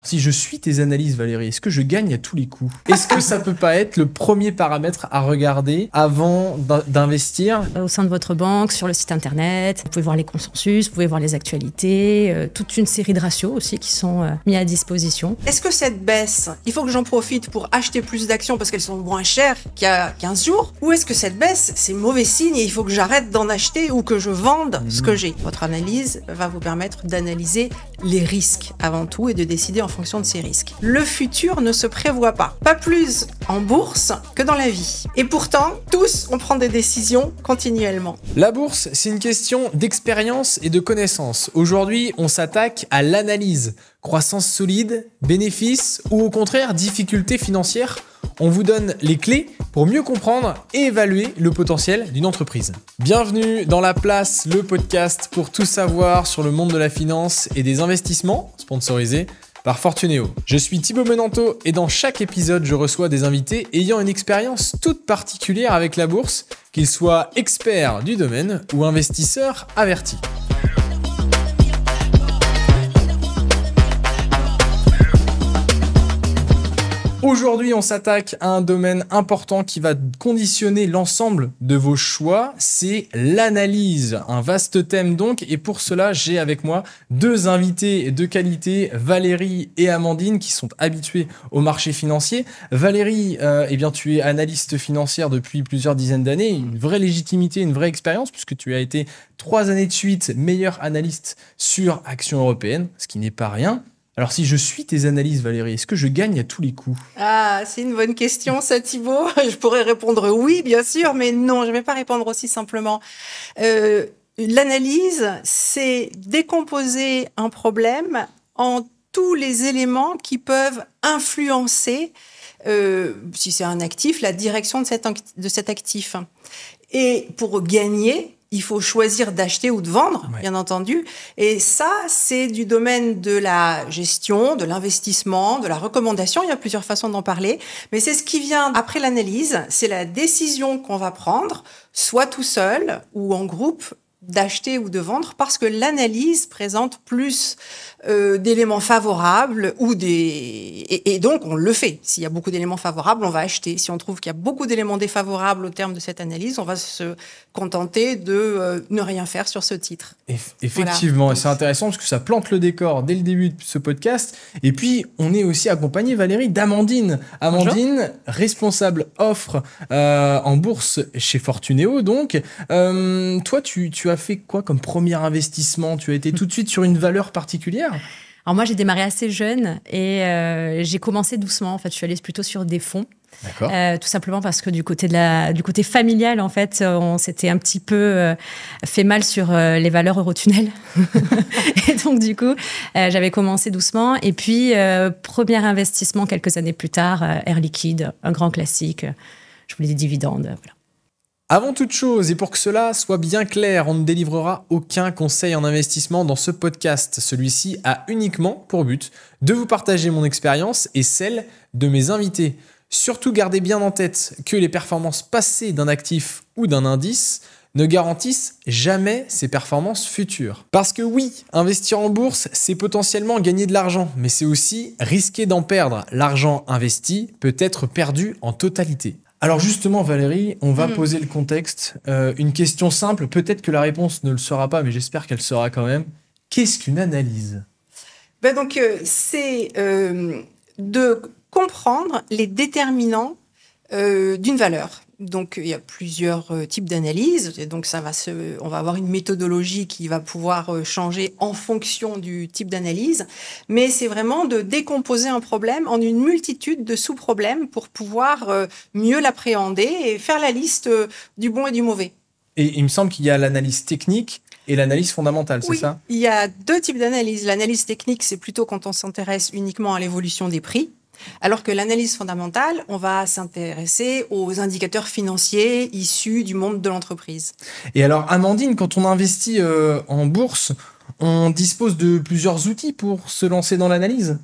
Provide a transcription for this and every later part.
Si je suis tes analyses, Valérie, est-ce que je gagne à tous les coups? Est-ce que ça peut pas être le premier paramètre à regarder avant d'investir? Au sein de votre banque, sur le site internet, vous pouvez voir les consensus, vous pouvez voir les actualités, toute une série de ratios aussi qui sont mis à disposition. Est-ce que cette baisse, il faut que j'en profite pour acheter plus d'actions parce qu'elles sont moins chères qu'il y a 15 jours? Ou est-ce que cette baisse, c'est mauvais signe et il faut que j'arrête d'en acheter ou que je vende ce que j'ai? Votre analyse va vous permettre d'analyser les risques avant tout et de décider en fonction de ces risques. Le futur ne se prévoit pas plus en bourse que dans la vie. Et pourtant, tous, on prend des décisions continuellement. La bourse, c'est une question d'expérience et de connaissance. Aujourd'hui, on s'attaque à l'analyse. Croissance solide, bénéfices ou au contraire, difficultés financières. On vous donne les clés pour mieux comprendre et évaluer le potentiel d'une entreprise. Bienvenue dans La Place, le podcast pour tout savoir sur le monde de la finance et des investissements, sponsorisé par Fortunéo. Je suis Thibaut Menanto et dans chaque épisode, je reçois des invités ayant une expérience toute particulière avec la bourse, qu'ils soient experts du domaine ou investisseurs avertis. Aujourd'hui, on s'attaque à un domaine important qui va conditionner l'ensemble de vos choix, c'est l'analyse. Un vaste thème donc, et pour cela, j'ai avec moi deux invités de qualité, Valérie et Amandine, qui sont habitués au marché financier. Valérie, tu es analyste financière depuis plusieurs dizaines d'années, une vraie légitimité, une vraie expérience, puisque tu as été 3 années de suite meilleure analyste sur Actions européennes, ce qui n'est pas rien. Alors, si je suis tes analyses, Valérie, est-ce que je gagne à tous les coups? Ah, c'est une bonne question, ça, Thibaut. Je pourrais répondre oui, bien sûr, mais non, je ne vais pas répondre aussi simplement. L'analyse, c'est décomposer un problème en tous les éléments qui peuvent influencer, si c'est un actif, la direction de cet actif. Et pour gagner, il faut choisir d'acheter ou de vendre, bien entendu. Et ça, c'est du domaine de la gestion, de l'investissement, de la recommandation. Il y a plusieurs façons d'en parler. Mais c'est ce qui vient après l'analyse. C'est la décision qu'on va prendre, soit tout seul ou en groupe, d'acheter ou de vendre, parce que l'analyse présente plus d'éléments favorables et donc on le fait. S'il y a beaucoup d'éléments favorables, on va acheter. Si on trouve qu'il y a beaucoup d'éléments défavorables au terme de cette analyse, on va se contenter de ne rien faire sur ce titre. Effectivement, voilà. C'est intéressant parce que ça plante le décor dès le début de ce podcast. Et puis, on est aussi accompagné, Valérie, d'Amandine. Amandine, responsable offre en bourse chez Fortunéo. Donc, toi, tu as fait quoi comme premier investissement? Tu as été tout de suite sur une valeur particulière? Alors moi, j'ai démarré assez jeune et j'ai commencé doucement. En fait, je suis allée plutôt sur des fonds. D'accord. Tout simplement parce que du côté familial, en fait, on s'était un petit peu fait mal sur les valeurs Eurotunnel. Et donc, du coup, j'avais commencé doucement. Et puis, premier investissement quelques années plus tard, Air Liquide, un grand classique. Je voulais des dividendes, voilà. Avant toute chose, et pour que cela soit bien clair, on ne délivrera aucun conseil en investissement dans ce podcast. Celui-ci a uniquement pour but de vous partager mon expérience et celle de mes invités. Surtout, gardez bien en tête que les performances passées d'un actif ou d'un indice ne garantissent jamais ses performances futures. Parce que oui, investir en bourse, c'est potentiellement gagner de l'argent, mais c'est aussi risquer d'en perdre. L'argent investi peut être perdu en totalité. Alors justement, Valérie, on va poser le contexte. Une question simple, peut-être que la réponse ne le sera pas, mais j'espère qu'elle sera quand même. Qu'est-ce qu'une analyse? C'est de comprendre les déterminants d'une valeur. Donc, il y a plusieurs types d'analyses. Et donc, on va avoir une méthodologie qui va pouvoir changer en fonction du type d'analyse. Mais c'est vraiment de décomposer un problème en une multitude de sous-problèmes pour pouvoir mieux l'appréhender et faire la liste du bon et du mauvais. Et il me semble qu'il y a l'analyse technique et l'analyse fondamentale, c'est ça? Il y a 2 types d'analyse. L'analyse technique, c'est plutôt quand on s'intéresse uniquement à l'évolution des prix. Alors que l'analyse fondamentale, on va s'intéresser aux indicateurs financiers issus du monde de l'entreprise. Et alors, Amandine, quand on investit en bourse, on dispose de plusieurs outils pour se lancer dans l'analyse?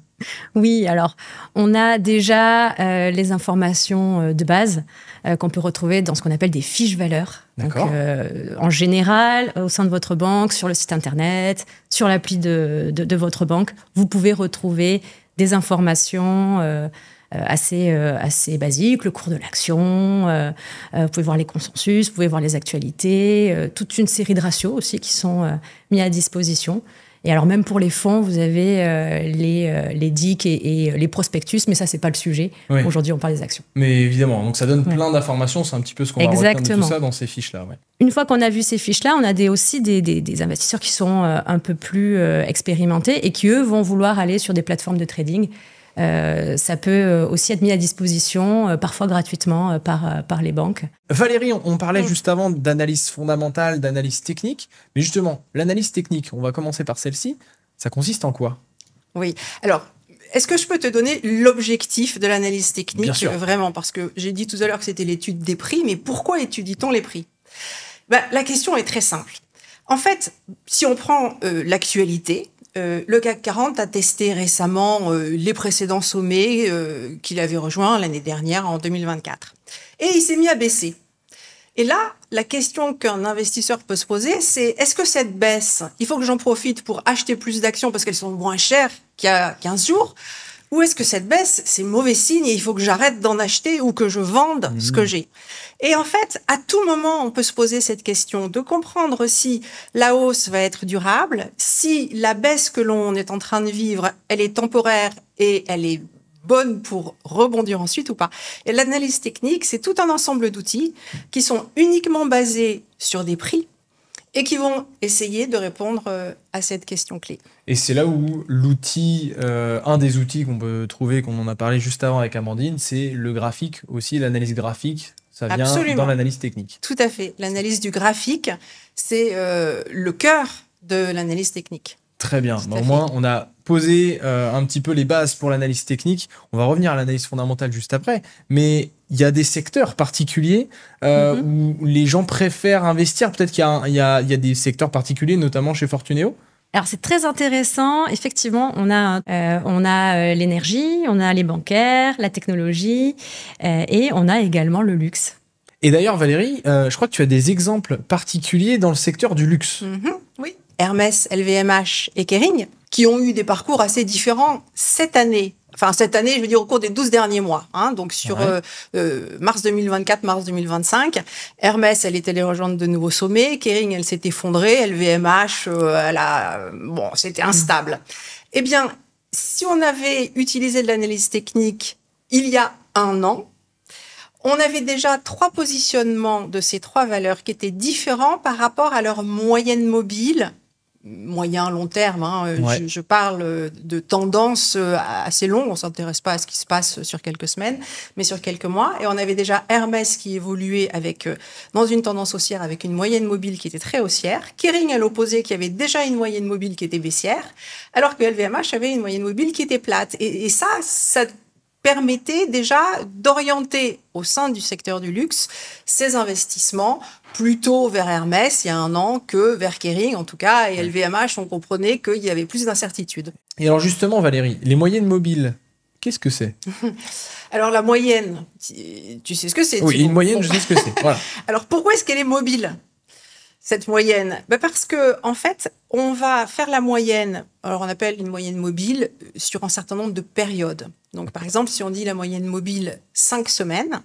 Oui, alors, on a déjà les informations de base qu'on peut retrouver dans ce qu'on appelle des fiches valeurs. D'accord. Donc, en général, au sein de votre banque, sur le site internet, sur l'appli de votre banque, vous pouvez retrouver des informations assez basiques, le cours de l'action, vous pouvez voir les consensus, vous pouvez voir les actualités, toute une série de ratios aussi qui sont mis à disposition. Et alors même pour les fonds, vous avez les DIC et les prospectus, mais ça, c'est pas le sujet. Oui. Aujourd'hui, on parle des actions. Mais évidemment, donc ça donne plein d'informations, c'est un petit peu ce qu'on va retenir de tout ça dans ces fiches-là. Ouais. Une fois qu'on a vu ces fiches-là, on a aussi des investisseurs qui sont un peu plus expérimentés et qui, eux, vont vouloir aller sur des plateformes de trading. Ça peut aussi être mis à disposition, parfois gratuitement, par les banques. Valérie, on parlait juste avant d'analyse fondamentale, d'analyse technique. Mais justement, l'analyse technique, on va commencer par celle-ci. Ça consiste en quoi? Oui, alors, est-ce que je peux te donner l'objectif de l'analyse technique? Bien sûr. Vraiment, parce que j'ai dit tout à l'heure que c'était l'étude des prix, mais pourquoi étudie-t-on les prix? La question est très simple. En fait, si on prend l'actualité, le CAC 40 a testé récemment les précédents sommets qu'il avait rejoints l'année dernière, en 2024. Et il s'est mis à baisser. Et là, la question qu'un investisseur peut se poser, c'est est-ce que cette baisse, il faut que j'en profite pour acheter plus d'actions parce qu'elles sont moins chères qu'il y a 15 jours, ou est-ce que cette baisse, c'est mauvais signe et il faut que j'arrête d'en acheter ou que je vende ce que j'ai? Et en fait, à tout moment, on peut se poser cette question de comprendre si la hausse va être durable, si la baisse que l'on est en train de vivre, elle est temporaire et elle est bonne pour rebondir ensuite ou pas. Et l'analyse technique, c'est tout un ensemble d'outils qui sont uniquement basés sur des prix et qui vont essayer de répondre à cette question clé. Et c'est là où l'outil, un des outils qu'on peut trouver, qu'on en a parlé juste avant avec Amandine, c'est le graphique aussi, l'analyse graphique. Ça vient Absolument. Dans l'analyse technique. Tout à fait. L'analyse du graphique, c'est le cœur de l'analyse technique. Très bien. Au moins, on a posé un petit peu les bases pour l'analyse technique. On va revenir à l'analyse fondamentale juste après. Mais il y a des secteurs particuliers où les gens préfèrent investir. Peut-être qu'il y a des secteurs particuliers, notamment chez Fortuneo. Alors, c'est très intéressant. Effectivement, on a l'énergie, on a les bancaires, la technologie et on a également le luxe. Et d'ailleurs, Valérie, je crois que tu as des exemples particuliers dans le secteur du luxe. Oui. Hermès, LVMH et Kering, qui ont eu des parcours assez différents cette année. Enfin, cette année, je veux dire au cours des 12 derniers mois. Donc, sur mars 2024, mars 2025, Hermès, elle est allée rejoindre de nouveaux sommets. Kering, elle s'est effondrée. LVMH, c'était instable. Eh bien, si on avait utilisé de l'analyse technique il y a un an, on avait déjà 3 positionnements de ces 3 valeurs qui étaient différents par rapport à leur moyenne mobile, moyen, long terme. Je parle de tendance assez longue. On ne s'intéresse pas à ce qui se passe sur quelques semaines, mais sur quelques mois. Et on avait déjà Hermès qui évoluait dans une tendance haussière avec une moyenne mobile qui était très haussière. Kering, à l'opposé, qui avait déjà une moyenne mobile qui était baissière, alors que LVMH avait une moyenne mobile qui était plate. Et ça permettait déjà d'orienter au sein du secteur du luxe ces investissements plutôt vers Hermès il y a un an que vers Kering en tout cas, et LVMH, on comprenait qu'il y avait plus d'incertitudes. Et alors justement Valérie, les moyennes mobiles, qu'est-ce que c'est? Alors la moyenne, tu sais ce que c'est? Oui, une moyenne, je sais ce que c'est. Voilà. Alors pourquoi est-ce qu'elle est mobile, cette moyenne? Parce que en fait, on va faire la moyenne, alors on appelle une moyenne mobile, sur un certain nombre de périodes. Donc par exemple, si on dit la moyenne mobile 5 semaines,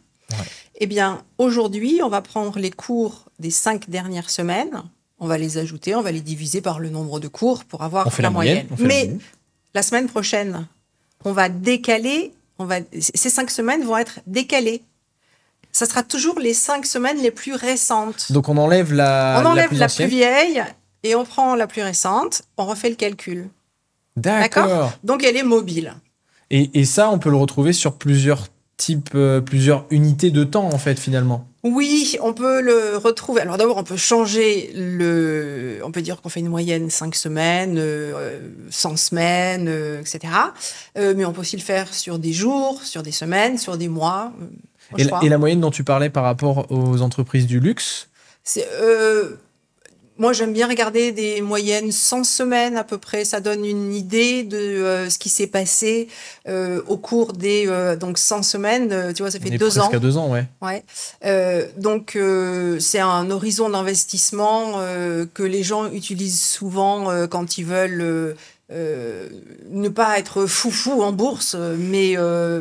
eh bien aujourd'hui, on va prendre les cours des 5 dernières semaines, on va les ajouter, on va les diviser par le nombre de cours pour avoir la moyenne. Mais la semaine prochaine, on va décaler, ces 5 semaines vont être décalées. Ça sera toujours les 5 semaines les plus récentes. Donc on enlève la plus vieille et on prend la plus récente, on refait le calcul. D'accord. Donc elle est mobile. Et ça, on peut le retrouver sur plusieurs unités de temps, en fait, finalement. Oui, on peut le retrouver. Alors d'abord, on peut changer on peut dire qu'on fait une moyenne 5 semaines, 100 semaines, etc. Mais on peut aussi le faire sur des jours, sur des semaines, sur des mois. Et la moyenne dont tu parlais par rapport aux entreprises du luxe? Moi, j'aime bien regarder des moyennes 100 semaines à peu près. Ça donne une idée de ce qui s'est passé au cours des 100 semaines. Tu vois, ça fait 2 ans. Presque 2 ans, ouais. Donc, c'est un horizon d'investissement que les gens utilisent souvent quand ils veulent ne pas être foufou en bourse, mais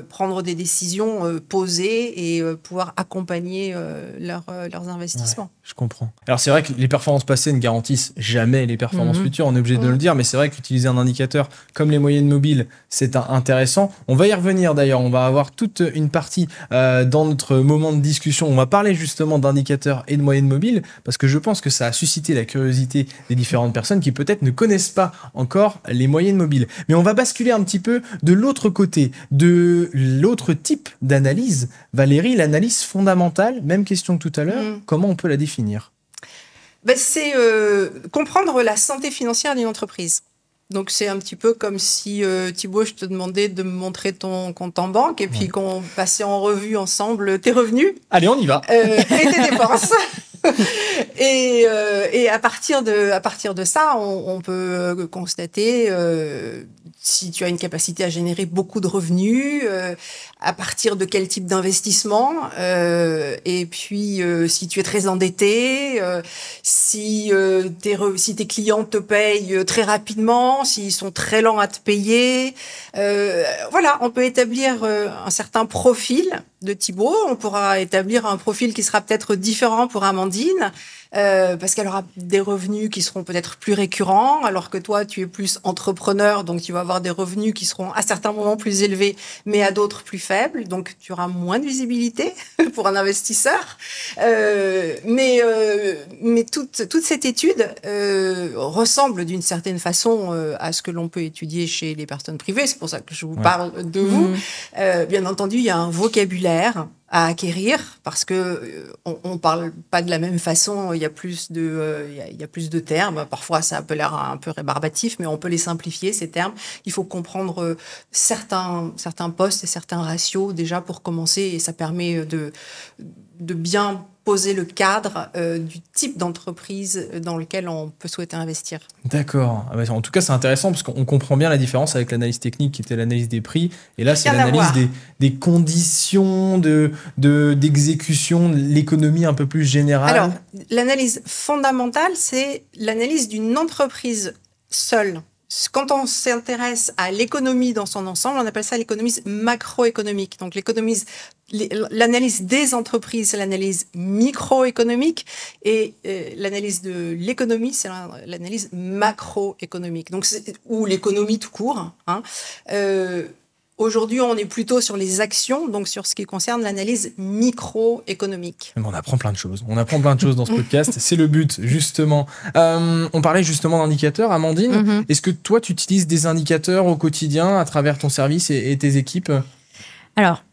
prendre des décisions posées et pouvoir accompagner leurs investissements. Ouais, je comprends. Alors c'est vrai que les performances passées ne garantissent jamais les performances futures, on est obligé de le dire, mais c'est vrai qu'utiliser un indicateur comme les moyennes mobiles, c'est intéressant. On va y revenir d'ailleurs, on va avoir toute une partie dans notre moment de discussion. On va parler justement d'indicateurs et de moyennes mobiles, parce que je pense que ça a suscité la curiosité des différentes personnes qui peut-être ne connaissent pas encore les moyennes mobiles. Mais on va basculer un petit peu de l'autre côté, de l'autre type d'analyse. Valérie, l'analyse fondamentale, même question que tout à l'heure, comment on peut la définir? C'est comprendre la santé financière d'une entreprise. Donc c'est un petit peu comme si Thibaut, je te demandais de me montrer ton compte en banque et puis qu'on passait en revue ensemble tes revenus. Allez, on y va. Et tes dépenses. Et à partir de ça, on peut constater si tu as une capacité à générer beaucoup de revenus, à partir de quel type d'investissement, et puis si tu es très endetté, si tes clients te payent très rapidement, s'ils sont très lents à te payer. Voilà, on peut établir un certain profil de Thibaut, on pourra établir un profil qui sera peut-être différent pour Amandine, parce qu'elle aura des revenus qui seront peut-être plus récurrents, alors que toi, tu es plus entrepreneur, donc tu vas avoir des revenus qui seront à certains moments plus élevés, mais à d'autres plus faibles, donc tu auras moins de visibilité pour un investisseur. Mais toute cette étude ressemble d'une certaine façon à ce que l'on peut étudier chez les personnes privées, c'est pour ça que je vous parle de vous. Bien entendu, il y a un vocabulaire à acquérir parce que on parle pas de la même façon, il y a plus de termes, parfois ça peut l'air un peu rébarbatif, mais on peut les simplifier ces termes. Il faut comprendre certains postes et certains ratios déjà pour commencer, et ça permet de bien poser le cadre du type d'entreprise dans lequel on peut souhaiter investir. D'accord. En tout cas, c'est intéressant parce qu'on comprend bien la différence avec l'analyse technique qui était l'analyse des prix. Et là, c'est l'analyse des conditions d'exécution, de l'économie un peu plus générale. Alors, l'analyse fondamentale, c'est l'analyse d'une entreprise seule. Quand on s'intéresse à l'économie dans son ensemble, on appelle ça l'économie macroéconomique. Donc, l'analyse des entreprises, c'est l'analyse microéconomique, et l'analyse de l'économie, c'est l'analyse macroéconomique. Donc, ou l'économie tout court. Aujourd'hui, on est plutôt sur les actions, donc sur ce qui concerne l'analyse microéconomique. On apprend plein de choses. On apprend plein de choses dans ce podcast. C'est le but, justement. On parlait justement d'indicateurs. Amandine, est-ce que toi, tu utilises des indicateurs au quotidien à travers ton service et tes équipes? Alors,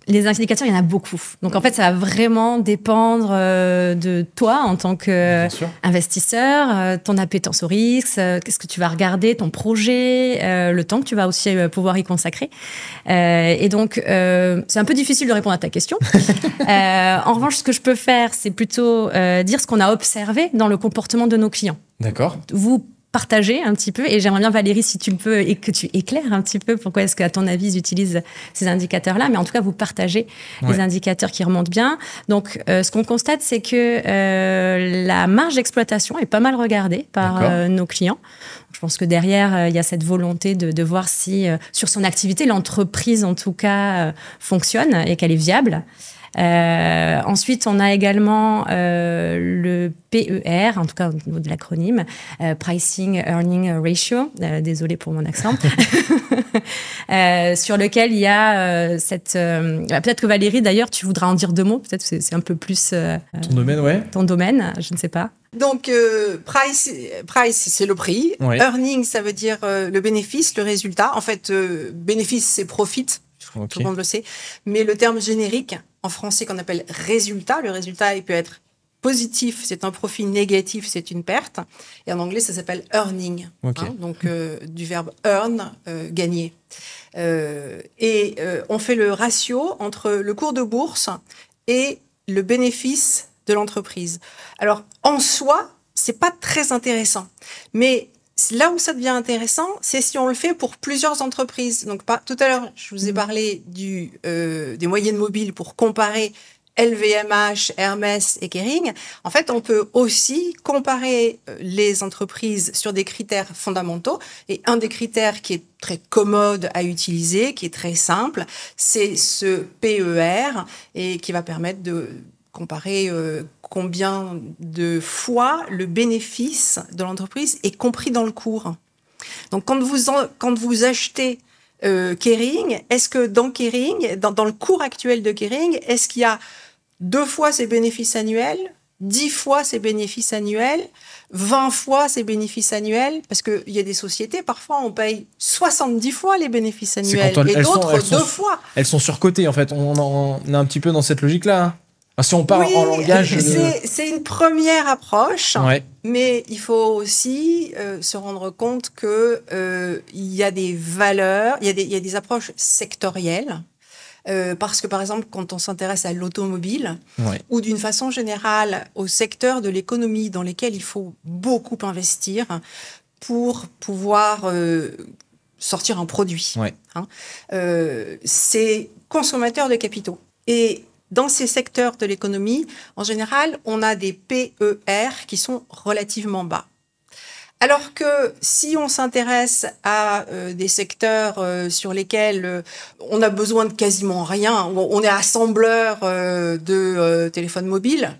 les indicateurs, il y en a beaucoup. Donc, en fait, ça va vraiment dépendre de toi en tant qu'investisseur, ton appétence au risque, qu'est-ce que tu vas regarder, ton projet, le temps que tu vas aussi pouvoir y consacrer. Et donc, c'est un peu difficile de répondre à ta question. En revanche, ce que je peux faire, c'est plutôt dire ce qu'on a observé dans le comportement de nos clients. D'accord. Vous partager un petit peu, et j'aimerais bien, Valérie, si tu le peux, et que tu éclaires un petit peu pourquoi est-ce qu'à ton avis ils utilisent ces indicateurs-là, mais en tout cas vous partagez les indicateurs qui remontent bien. Donc ce qu'on constate, c'est que la marge d'exploitation est pas mal regardée par nos clients. Je pense que derrière, il y a cette volonté de voir si sur son activité, l'entreprise en tout cas fonctionne et qu'elle est viable. Ensuite, on a également le PER, en tout cas au niveau de l'acronyme, Pricing Earning Ratio, désolé pour mon accent, sur lequel il y a peut-être que Valérie, d'ailleurs, tu voudras en dire deux mots, peut-être que c'est un peu plus ton domaine, ton domaine, je ne sais pas. Donc, price, c'est le prix. Earning, ça veut dire le bénéfice, le résultat. En fait, bénéfice, c'est profit. Tout le monde le sait. Mais le terme générique, en français, qu'on appelle résultat, le résultat, il peut être positif, c'est un profit, négatif, c'est une perte. Et en anglais, ça s'appelle earning. Donc, du verbe earn, gagner. Et on fait le ratio entre le cours de bourse et le bénéfice de l'entreprise. Alors, en soi, c'est pas très intéressant. Mais là où ça devient intéressant, c'est si on le fait pour plusieurs entreprises. Donc, tout à l'heure, je vous ai parlé des moyennes mobiles pour comparer LVMH, Hermès et Kering, en fait, on peut aussi comparer les entreprises sur des critères fondamentaux. Et un des critères qui est très commode à utiliser, qui est très simple, c'est ce PER et qui va permettre de comparer combien de fois le bénéfice de l'entreprise est compris dans le cours. Donc, quand vous achetez Kering, est-ce que dans Kering, dans le cours actuel de Kering, est-ce qu'il y a 2 fois ses bénéfices annuels, 10 fois ses bénéfices annuels, 20 fois ses bénéfices annuels? Parce qu'il y a des sociétés, parfois, on paye 70 fois les bénéfices annuels et d'autres 2 fois. Elles sont surcotées, en fait. On est un petit peu dans cette logique-là. Hein. Enfin, si on parle en langage... C'est une première approche, ouais. Mais il faut aussi se rendre compte qu'il y a des valeurs, il y a des approches sectorielles. Parce que, par exemple, quand on s'intéresse à l'automobile, ouais. ou d'une façon générale au secteur de l'économie dans lesquels il faut beaucoup investir pour pouvoir sortir un produit, ouais. hein, c'est consommateur de capitaux. Et dans ces secteurs de l'économie, en général, on a des PER qui sont relativement bas. Alors que si on s'intéresse à des secteurs sur lesquels on a besoin de quasiment rien, on est assembleur de téléphones mobiles,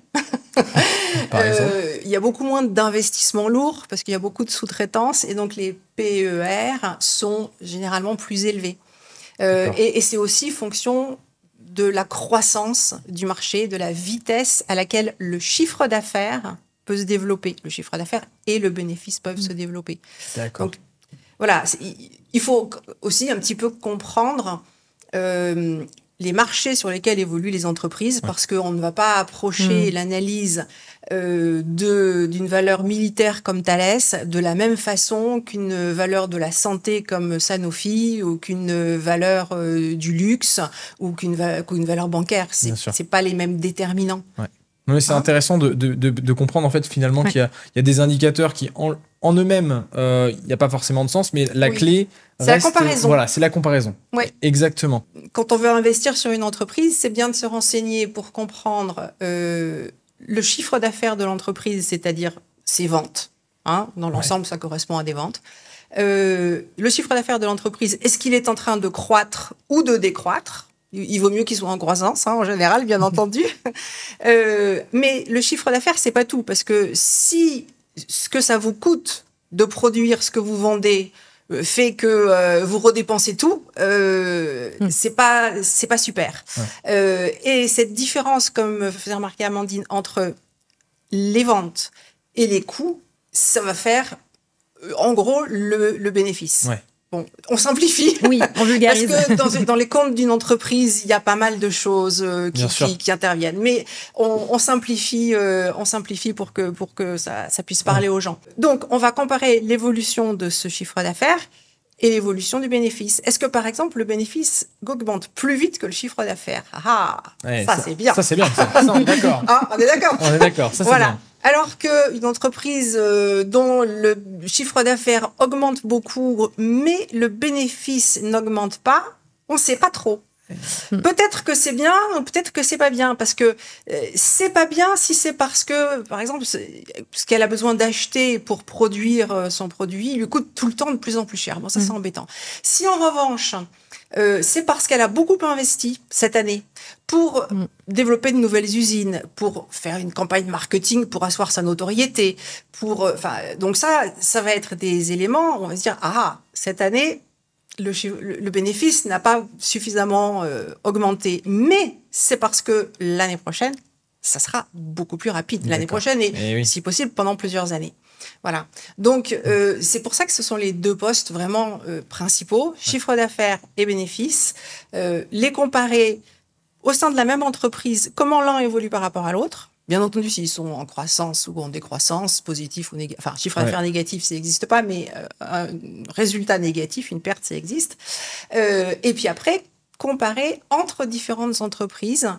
il y a beaucoup moins d'investissements lourds parce qu'il y a beaucoup de sous-traitance et donc les PER sont généralement plus élevés. Et c'est aussi fonction de la croissance du marché, de la vitesse à laquelle le chiffre d'affaires peut se développer. Le chiffre d'affaires et le bénéfice peuvent se développer. D'accord. Donc, voilà, il faut aussi un petit peu comprendre les marchés sur lesquels évoluent les entreprises, ouais. parce qu'on ne va pas approcher l'analyse d'une valeur militaire comme Thales de la même façon qu'une valeur de la santé comme Sanofi ou qu'une valeur du luxe ou qu'une valeur bancaire. C'est pas les mêmes déterminants. Ouais. Mais c'est intéressant de comprendre en fait finalement ouais. qu'il y a des indicateurs qui en eux-mêmes il n'y a pas forcément de sens, mais la oui. clé c'est reste, la comparaison. Voilà, c'est la comparaison. Ouais. Exactement. Quand on veut investir sur une entreprise, c'est bien de se renseigner pour comprendre le chiffre d'affaires de l'entreprise, c'est-à-dire ses ventes. Hein, dans l'ensemble, ouais. ça correspond à des ventes. Le chiffre d'affaires de l'entreprise, est-ce qu'il est en train de croître ou de décroître ? Il vaut mieux qu'il soit en croissance, hein, en général, bien entendu. Mais le chiffre d'affaires, c'est pas tout, parce que si ce que ça vous coûte de produire ce que vous vendez fait que vous redépensez tout, c'est pas super. Ouais. Et cette différence, comme faisait remarquer Amandine, entre les ventes et les coûts, ça va faire, en gros, le bénéfice. Ouais. Bon, on simplifie. Oui, on vulgarise. Parce que dans les comptes d'une entreprise, il y a pas mal de choses qui interviennent. Mais on simplifie pour que ça puisse parler aux gens. Donc, on va comparer l'évolution de ce chiffre d'affaires et l'évolution du bénéfice. Est-ce que, par exemple, le bénéfice augmente plus vite que le chiffre d'affaires? Ouais, ça, c'est bien. Ça, c'est bien. Ça, on est d'accord. On est d'accord. On est d'accord. Ça, voilà. C'est bien. Alors qu'une entreprise dont le chiffre d'affaires augmente beaucoup, mais le bénéfice n'augmente pas, on ne sait pas trop. Peut-être que c'est bien, peut-être que c'est pas bien, parce que c'est pas bien si c'est parce que, par exemple, ce qu'elle a besoin d'acheter pour produire son produit lui coûte tout le temps de plus en plus cher. Bon, ça c'est embêtant. Si en revanche, c'est parce qu'elle a beaucoup investi cette année pour développer de nouvelles usines, pour faire une campagne marketing, pour asseoir sa notoriété, donc ça va être des éléments, on va se dire, cette année, le bénéfice n'a pas suffisamment augmenté, mais c'est parce que l'année prochaine, ça sera beaucoup plus rapide. L'année prochaine et si possible pendant plusieurs années. Voilà. Donc, c'est pour ça que ce sont les 2 postes vraiment principaux, chiffre d'affaires et bénéfices. Les comparer au sein de la même entreprise, comment l'un évolue par rapport à l'autre. Bien entendu, s'ils sont en croissance ou en décroissance, positif ou négatif, enfin, chiffre d'affaires négatif, ça n'existe pas, mais un résultat négatif, une perte, ça existe. Et puis après, comparer entre différentes entreprises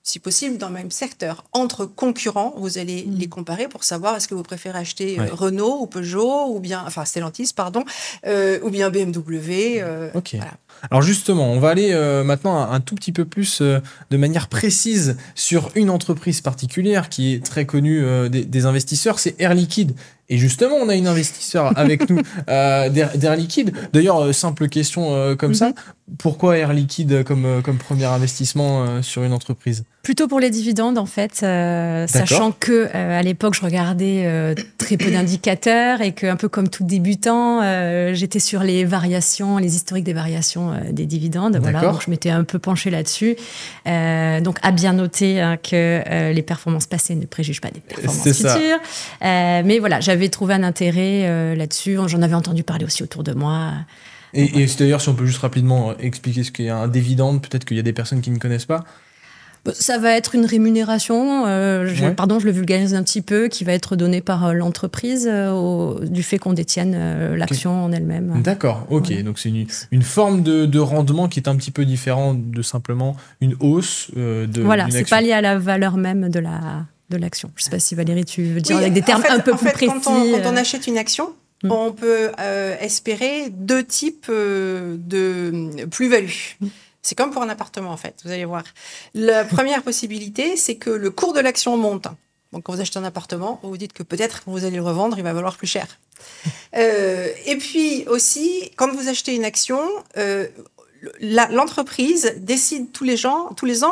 si possible dans le même secteur. Entre concurrents, vous allez les comparer pour savoir est-ce que vous préférez acheter Renault ou Peugeot, ou bien, enfin Stellantis, pardon, ou bien BMW. Ok. Voilà. Alors justement, on va aller maintenant un tout petit peu plus de manière précise sur une entreprise particulière qui est très connue des investisseurs, c'est Air Liquide. Et justement, on a une investisseur avec nous d'Air Liquide. D'ailleurs, simple question comme ça, pourquoi Air Liquide comme premier investissement sur une entreprise ? Plutôt pour les dividendes, en fait, sachant que à l'époque, je regardais très peu d'indicateurs et que, un peu comme tout débutant, j'étais sur les variations, les historiques des variations des dividendes. Voilà, donc je m'étais un peu penchée là-dessus. Donc, à bien noter que les performances passées ne préjugent pas des performances futures. Mais voilà, j'avais trouvé un intérêt là-dessus. J'en avais entendu parler aussi autour de moi. Et d'ailleurs, si on peut juste rapidement expliquer ce qu'est un dividende, peut-être qu'il y a des personnes qui ne connaissent pas. Ça va être une rémunération, je le vulgarise un petit peu, qui va être donnée par l'entreprise du fait qu'on détienne l'action en elle-même. D'accord, ok. Ouais. Donc c'est une forme de rendement qui est un petit peu différent de simplement une hausse d'une action. C'est pas lié à la valeur même de l'action. Je ne sais pas si Valérie, tu veux dire avec des termes un peu plus précis. Quand on achète une action, on peut espérer deux types de plus-value. C'est comme pour un appartement, en fait, vous allez voir. La première possibilité, c'est que le cours de l'action monte. Donc, quand vous achetez un appartement, vous vous dites que peut-être quand vous allez le revendre, il va valoir plus cher. Et puis aussi, quand vous achetez une action, l'entreprise décide tous les ans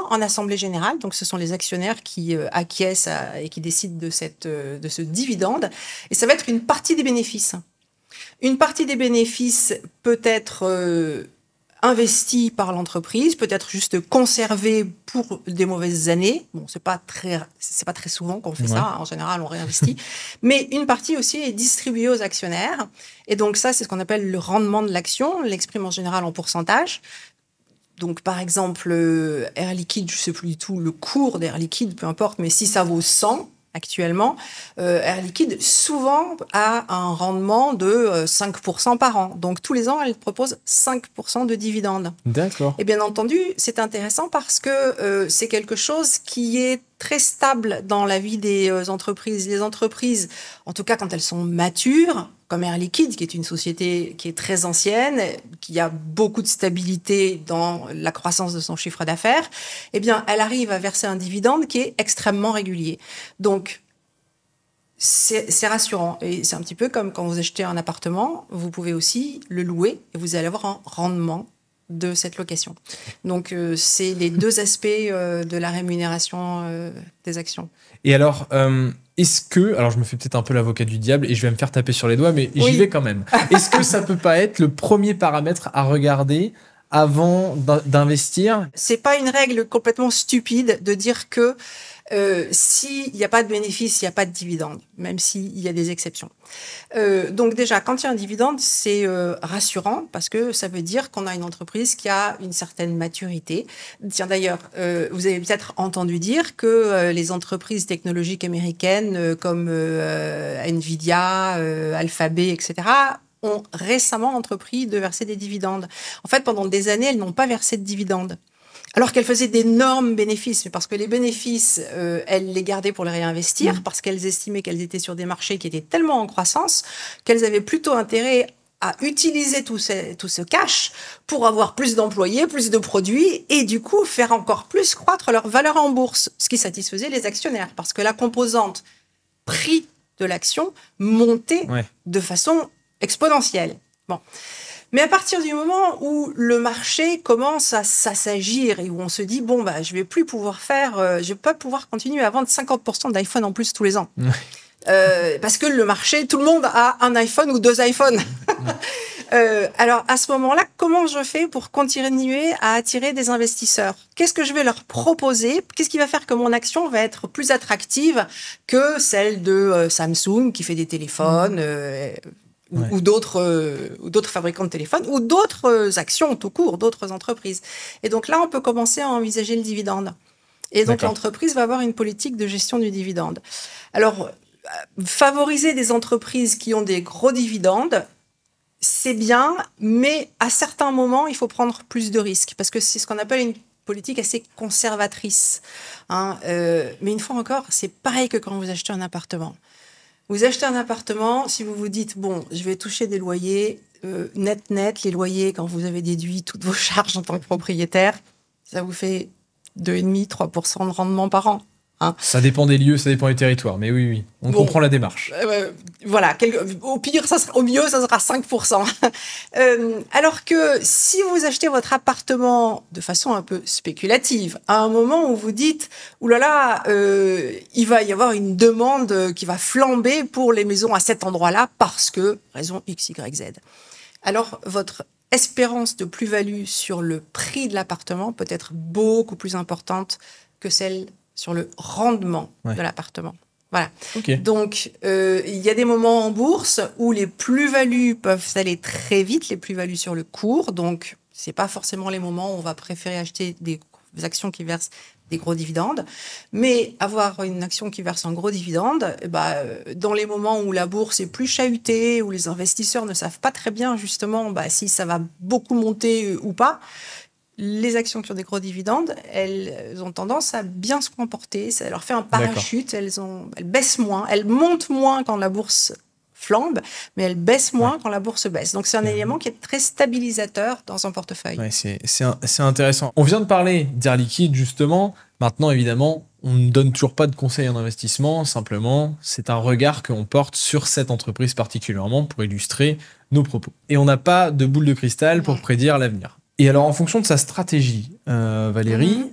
en assemblée générale. Donc, ce sont les actionnaires qui acquiescent et qui décident de ce dividende. Et ça va être une partie des bénéfices. Une partie des bénéfices peut être investi par l'entreprise, peut-être juste conservé pour des mauvaises années. Bon, c'est pas très souvent qu'on fait ça. En général, on réinvestit. Mais une partie aussi est distribuée aux actionnaires. Et donc ça, c'est ce qu'on appelle le rendement de l'action. On l'exprime en général en pourcentage. Donc, par exemple, Air Liquide, je ne sais plus du tout le cours d'Air Liquide, peu importe, mais si ça vaut 100 actuellement, Air Liquide souvent a un rendement de 5% par an. Donc, tous les ans, elle propose 5% de dividendes. D'accord. Et bien entendu, c'est intéressant parce que c'est quelque chose qui est très stable dans la vie des entreprises. Les entreprises, en tout cas quand elles sont matures, comme Air Liquide, qui est une société qui est très ancienne, qui a beaucoup de stabilité dans la croissance de son chiffre d'affaires, eh bien, elle arrive à verser un dividende qui est extrêmement régulier. Donc, c'est rassurant. Et c'est un petit peu comme quand vous achetez un appartement, vous pouvez aussi le louer et vous allez avoir un rendement de cette location. Donc, c'est les deux aspects de la rémunération des actions. Et alors, est-ce que... Alors, je me fais peut-être un peu l'avocat du diable et je vais me faire taper sur les doigts, mais j'y vais quand même. Est-ce que ça peut pas être le premier paramètre à regarder avant d'investir ? C'est pas une règle complètement stupide de dire que s'il n'y a pas de bénéfice, il n'y a pas de dividende, même s'il y a des exceptions. Donc déjà, quand il y a un dividende, c'est rassurant parce que ça veut dire qu'on a une entreprise qui a une certaine maturité. Tiens, d'ailleurs, vous avez peut-être entendu dire que les entreprises technologiques américaines comme Nvidia, Alphabet, etc., ont récemment entrepris de verser des dividendes. En fait, pendant des années, elles n'ont pas versé de dividendes. Alors qu'elles faisaient d'énormes bénéfices, mais parce que les bénéfices, elles les gardaient pour les réinvestir, parce qu'elles estimaient qu'elles étaient sur des marchés qui étaient tellement en croissance qu'elles avaient plutôt intérêt à utiliser tout ce cash pour avoir plus d'employés, plus de produits, et du coup faire encore plus croître leur valeur en bourse, ce qui satisfaisait les actionnaires, parce que la composante prix de l'action montait de façon exponentielle. Bon. Mais à partir du moment où le marché commence à s'agir et où on se dit je vais plus pouvoir je vais pas pouvoir continuer à vendre 50% d'iPhone en plus tous les ans. Parce que le marché, tout le monde a un iPhone ou 2 iPhones. Alors à ce moment-là, comment je fais pour continuer à attirer des investisseurs ? Qu'est-ce que je vais leur proposer ? Qu'est-ce qui va faire que mon action va être plus attractive que celle de Samsung qui fait des téléphones ou d'autres fabricants de téléphones, ou d'autres actions tout court, d'autres entreprises. Et donc là, on peut commencer à envisager le dividende. Et donc l'entreprise va avoir une politique de gestion du dividende. Alors, favoriser des entreprises qui ont des gros dividendes, c'est bien, mais à certains moments, il faut prendre plus de risques, parce que c'est ce qu'on appelle une politique assez conservatrice. Hein. Mais une fois encore, c'est pareil que quand vous achetez un appartement. Vous achetez un appartement, si vous vous dites, bon, je vais toucher des loyers, net, les loyers, quand vous avez déduit toutes vos charges en tant que propriétaire, ça vous fait 2,5-3% de rendement par an. Hein. Ça dépend des lieux, ça dépend des territoires, mais oui, on comprend la démarche. Voilà, au pire, au mieux, ça sera 5%. Alors que si vous achetez votre appartement de façon un peu spéculative, à un moment où vous dites, oulala, il va y avoir une demande qui va flamber pour les maisons à cet endroit-là parce que, raison X, Y, Z. Alors, votre espérance de plus-value sur le prix de l'appartement peut être beaucoup plus importante que celle sur le rendement de l'appartement. Voilà. Okay. Donc, il y a des moments en bourse où les plus-values peuvent aller très vite, les plus-values sur le cours. Donc, ce n'est pas forcément les moments où on va préférer acheter des actions qui versent des gros dividendes. Mais avoir une action qui verse un gros dividende, dans les moments où la bourse est plus chahutée, où les investisseurs ne savent pas très bien justement si ça va beaucoup monter ou pas, les actions qui ont des gros dividendes, elles ont tendance à bien se comporter. Ça leur fait un parachute. Elles baissent moins. Elles montent moins quand la bourse flambe, mais elles baissent moins quand la bourse baisse. Donc, c'est un élément qui est très stabilisateur dans un portefeuille. Ouais, c'est intéressant. On vient de parler d'Air Liquide, justement. Maintenant, évidemment, on ne donne toujours pas de conseils en investissement. Simplement, c'est un regard qu'on porte sur cette entreprise particulièrement pour illustrer nos propos. Et on n'a pas de boule de cristal pour prédire l'avenir. Et alors, en fonction de sa stratégie, Valérie,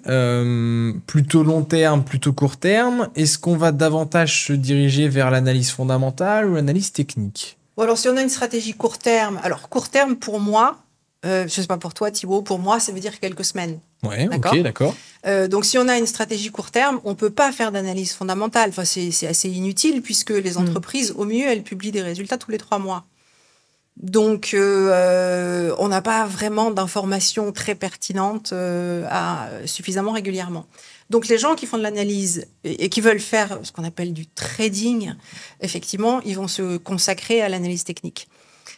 plutôt long terme, plutôt court terme, est-ce qu'on va davantage se diriger vers l'analyse fondamentale ou l'analyse technique ? Bon, alors, si on a une stratégie court terme, pour moi, je ne sais pas pour toi, Thibaut, pour moi, ça veut dire quelques semaines. Ouais, ok, d'accord. Donc, si on a une stratégie court terme, on ne peut pas faire d'analyse fondamentale. Enfin, c'est assez inutile puisque les entreprises, au mieux, elles publient des résultats tous les 3 mois. Donc, on n'a pas vraiment d'informations très pertinentes suffisamment régulièrement. Donc, les gens qui font de l'analyse et qui veulent faire ce qu'on appelle du trading, effectivement, ils vont se consacrer à l'analyse technique.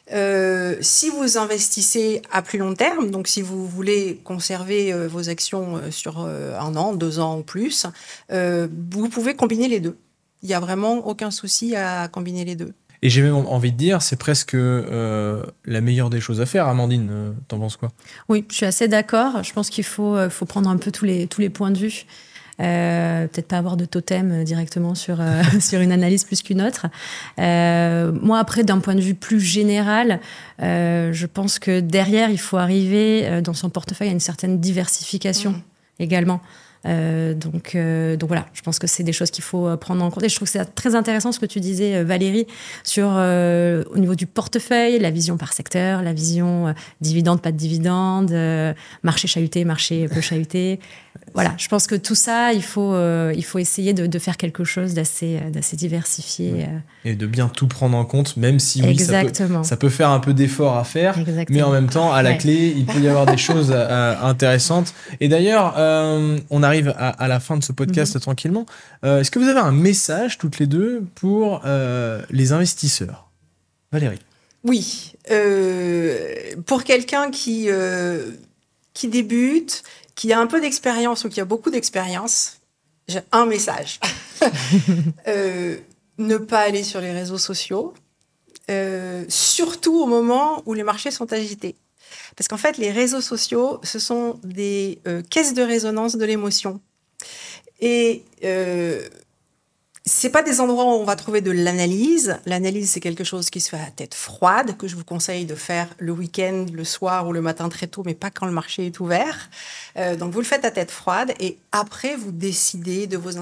Si vous investissez à plus long terme, donc si vous voulez conserver vos actions sur 1 an, 2 ans ou plus, vous pouvez combiner les deux. Il n'y a vraiment aucun souci à combiner les deux. Et j'ai même envie de dire, c'est presque la meilleure des choses à faire. Amandine, t'en penses quoi ? Oui, je suis assez d'accord. Je pense qu'il faut prendre un peu tous les points de vue. Peut-être pas avoir de totem directement sur une analyse plus qu'une autre. Moi, après, d'un point de vue plus général, je pense que derrière, il faut arriver dans son portefeuille à une certaine diversification également. Donc voilà, je pense que c'est des choses qu'il faut prendre en compte. Et je trouve que c'est très intéressant ce que tu disais, Valérie, sur au niveau du portefeuille, la vision par secteur, la vision dividende, pas de dividende, marché chahuté, marché peu chahuté. Voilà, je pense que tout ça, il faut essayer de faire quelque chose d'assez diversifié. Et de bien tout prendre en compte, même si oui, ça peut faire un peu d'effort à faire, mais en même temps, à la clé, il peut y avoir des choses intéressantes. Et d'ailleurs, on arrive à la fin de ce podcast tranquillement. Est-ce que vous avez un message, toutes les deux, pour les investisseurs ? Valérie ? Oui. Pour quelqu'un qui débute, qui a un peu d'expérience ou qui a beaucoup d'expérience, j'ai un message. Ne pas aller sur les réseaux sociaux, surtout au moment où les marchés sont agités. Parce qu'en fait, les réseaux sociaux, ce sont des caisses de résonance de l'émotion. Et c'est pas des endroits où on va trouver de l'analyse. L'analyse, c'est quelque chose qui se fait à tête froide, que je vous conseille de faire le week-end, le soir ou le matin très tôt, mais pas quand le marché est ouvert. Donc, vous le faites à tête froide et après, vous décidez de vos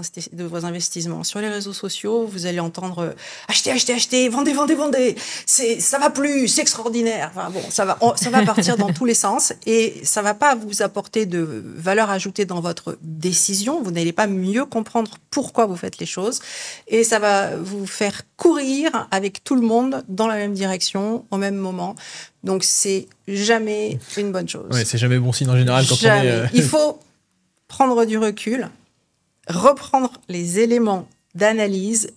investissements. Sur les réseaux sociaux, vous allez entendre « achetez, vendez, ça va plus, c'est extraordinaire ». Enfin, bon, ça va partir dans tous les sens et ça va pas vous apporter de valeur ajoutée dans votre décision. Vous n'allez pas mieux comprendre pourquoi vous faites les choses. Et ça va vous faire courir avec tout le monde dans la même direction, au même moment. Donc, c'est jamais une bonne chose. Ouais, c'est jamais bon signe en général quand on est... Il faut prendre du recul, reprendre les éléments d'analyse,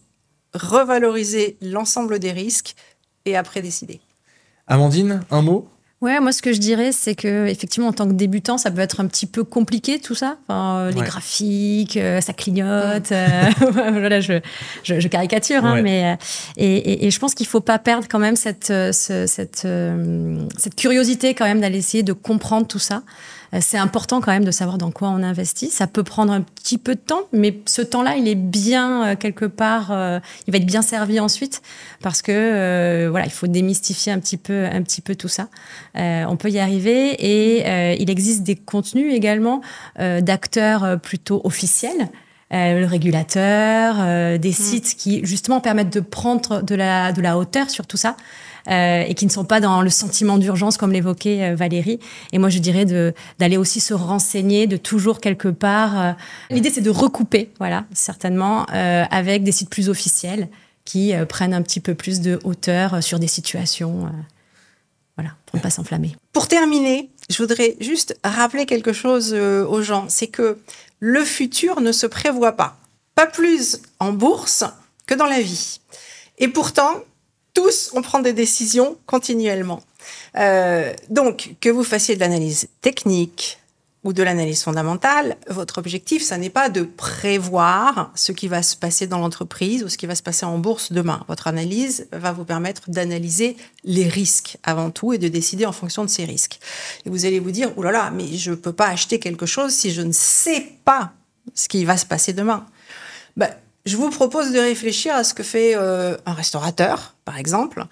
revaloriser l'ensemble des risques et après décider. Amandine, un mot ? Ouais, moi, ce que je dirais, c'est que effectivement, en tant que débutant, ça peut être un petit peu compliqué tout ça. Enfin, les graphiques, ça clignote. Voilà, je caricature, hein, mais et je pense qu'il faut pas perdre quand même cette curiosité quand même d'aller essayer de comprendre tout ça. C'est important quand même de savoir dans quoi on investit. Ça peut prendre un petit peu de temps, mais ce temps-là, il est bien quelque part. Il va être bien servi ensuite parce que voilà, il faut démystifier un petit peu tout ça. On peut y arriver et il existe des contenus également d'acteurs plutôt officiels. Le régulateur, des sites qui justement permettent de prendre de la hauteur sur tout ça. Et qui ne sont pas dans le sentiment d'urgence comme l'évoquait Valérie. Et moi, je dirais d'aller aussi se renseigner, de toujours quelque part. L'idée, c'est de recouper, voilà, certainement, avec des sites plus officiels qui prennent un petit peu plus de hauteur sur des situations, voilà, pour ne pas s'enflammer. Pour terminer, je voudrais juste rappeler quelque chose aux gens, c'est que le futur ne se prévoit pas plus en bourse que dans la vie. Et pourtant, tous, on prend des décisions continuellement. Donc, que vous fassiez de l'analyse technique ou de l'analyse fondamentale, votre objectif, ça n'est pas de prévoir ce qui va se passer dans l'entreprise ou ce qui va se passer en bourse demain. Votre analyse va vous permettre d'analyser les risques avant tout et de décider en fonction de ces risques. Et vous allez vous dire, oh là là, mais je ne peux pas acheter quelque chose si je ne sais pas ce qui va se passer demain. Je vous propose de réfléchir à ce que fait un restaurateur, par exemple,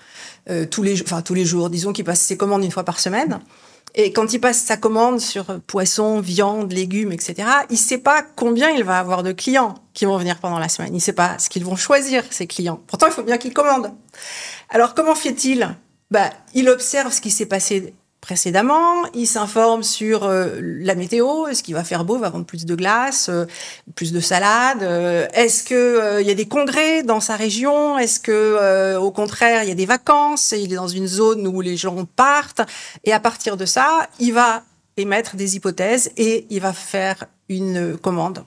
tous les jours, disons qu'il passe ses commandes une fois par semaine. Et quand il passe sa commande sur poisson, viande, légumes, etc., il ne sait pas combien il va avoir de clients qui vont venir pendant la semaine. Il ne sait pas ce qu'ils vont choisir, ces clients. Pourtant, il faut bien qu'il commande. Alors, comment fait-il ? Il observe ce qui s'est passé précédemment, il s'informe sur la météo, est-ce qu'il va faire beau, il va vendre plus de glace, plus de salade, est-ce qu'il y a des congrès dans sa région, est-ce que au contraire il y a des vacances, il est dans une zone où les gens partent, et à partir de ça, il va émettre des hypothèses et il va faire une commande.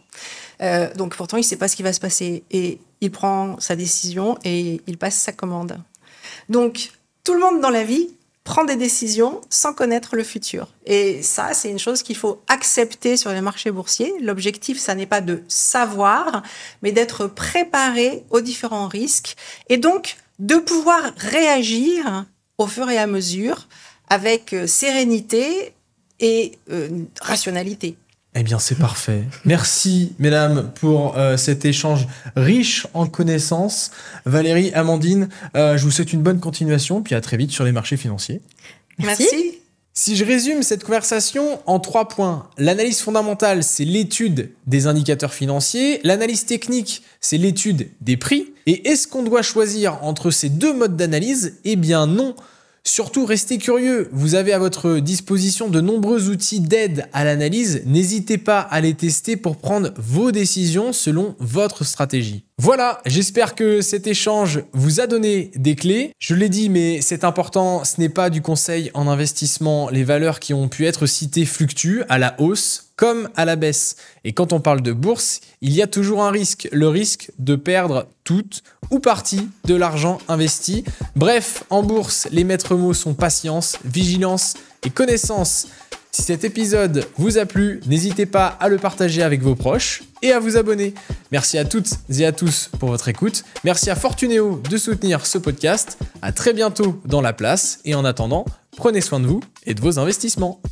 Donc pourtant il ne sait pas ce qui va se passer et il prend sa décision et il passe sa commande. Donc tout le monde dans la vie prend des décisions sans connaître le futur. Et ça, c'est une chose qu'il faut accepter sur les marchés boursiers. L'objectif, ça n'est pas de savoir, mais d'être préparé aux différents risques et donc de pouvoir réagir au fur et à mesure avec sérénité et rationalité. Eh bien, c'est parfait. Merci, mesdames, pour cet échange riche en connaissances. Valérie, Amandine, je vous souhaite une bonne continuation, puis à très vite sur les marchés financiers. Merci. Si je résume cette conversation en 3 points, l'analyse fondamentale, c'est l'étude des indicateurs financiers. L'analyse technique, c'est l'étude des prix. Et est-ce qu'on doit choisir entre ces 2 modes d'analyse ? Eh bien, non. Surtout, restez curieux. Vous avez à votre disposition de nombreux outils d'aide à l'analyse. N'hésitez pas à les tester pour prendre vos décisions selon votre stratégie. Voilà, j'espère que cet échange vous a donné des clés. Je l'ai dit, mais c'est important, ce n'est pas du conseil en investissement. Les valeurs qui ont pu être citées fluctuent à la hausse comme à la baisse. Et quand on parle de bourse, il y a toujours un risque, le risque de perdre toute ou partie de l'argent investi. Bref, en bourse, les maîtres mots sont patience, vigilance et connaissance. Si cet épisode vous a plu, n'hésitez pas à le partager avec vos proches et à vous abonner. Merci à toutes et à tous pour votre écoute. Merci à Fortunéo de soutenir ce podcast. À très bientôt dans La Place et en attendant, prenez soin de vous et de vos investissements.